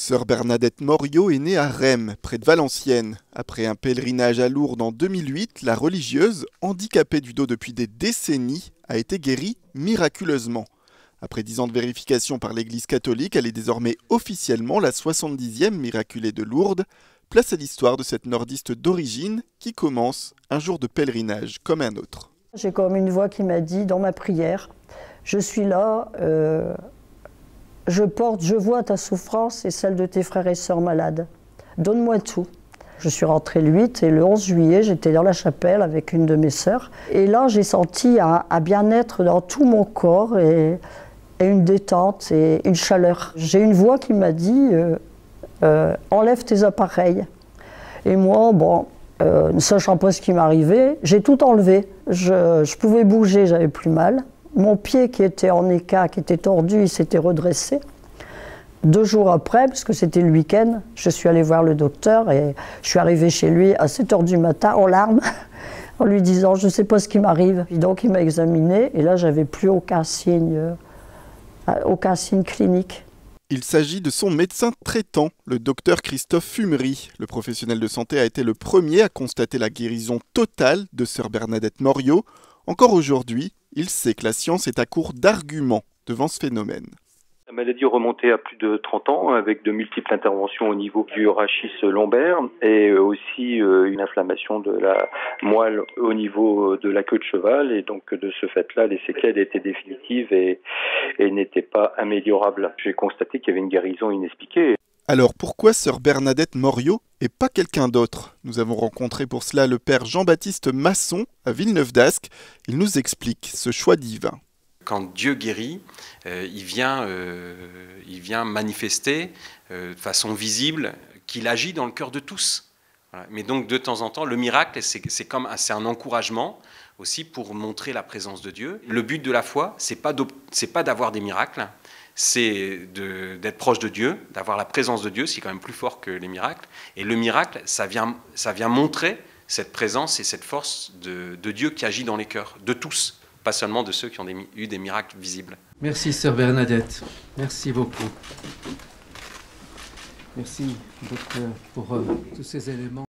Sœur Bernadette Moriot est née à Rheims, près de Valenciennes. Après un pèlerinage à Lourdes en 2008, la religieuse, handicapée du dos depuis des décennies, a été guérie miraculeusement. Après 10 ans de vérification par l'Église catholique, elle est désormais officiellement la 70e miraculée de Lourdes. Place à l'histoire de cette nordiste d'origine qui commence un jour de pèlerinage comme un autre. J'ai comme une voix qui m'a dit dans ma prière, je suis là, je vois ta souffrance et celle de tes frères et sœurs malades. Donne-moi tout. Je suis rentrée le 8 et le 11 juillet, j'étais dans la chapelle avec une de mes sœurs. Et là, j'ai senti un bien-être dans tout mon corps et une détente et une chaleur. J'ai une voix qui m'a dit enlève tes appareils. Et moi, ne sachant pas ce qui m'arrivait, j'ai tout enlevé. Je pouvais bouger, j'avais plus mal. Mon pied qui était en écat, qui était tordu, il s'était redressé. 2 jours après, parce que c'était le week-end, je suis allée voir le docteur et je suis arrivée chez lui à 7 h du matin en larmes, en lui disant je ne sais pas ce qui m'arrive. Donc il m'a examinée et là j'avais plus aucun signe clinique. Il s'agit de son médecin traitant, le docteur Christophe Fumery. Le professionnel de santé a été le premier à constater la guérison totale de sœur Bernadette Moriot. Encore aujourd'hui, il sait que la science est à court d'arguments devant ce phénomène. La maladie remontait à plus de 30 ans avec de multiples interventions au niveau du rachis lombaire et aussi une inflammation de la moelle au niveau de la queue de cheval. Et donc de ce fait-là, les séquelles étaient définitives et n'étaient pas améliorables. J'ai constaté qu'il y avait une guérison inexpliquée. Alors pourquoi sœur Bernadette Moriot et pas quelqu'un d'autre? Nous avons rencontré pour cela le père Jean-Baptiste Masson à Villeneuve d'Ascq. Il nous explique ce choix divin. Quand Dieu guérit, il vient manifester de façon visible qu'il agit dans le cœur de tous. Voilà. Mais donc de temps en temps, le miracle, c'est un encouragement aussi pour montrer la présence de Dieu. Le but de la foi, c'est pas d'avoir des miracles, c'est d'être proche de Dieu, d'avoir la présence de Dieu, c'est quand même plus fort que les miracles. Et le miracle, ça vient montrer cette présence et cette force de Dieu qui agit dans les cœurs de tous. Pas seulement de ceux qui ont eu des miracles visibles. Merci sœur Bernadette, merci beaucoup. Merci docteur pour tous ces éléments.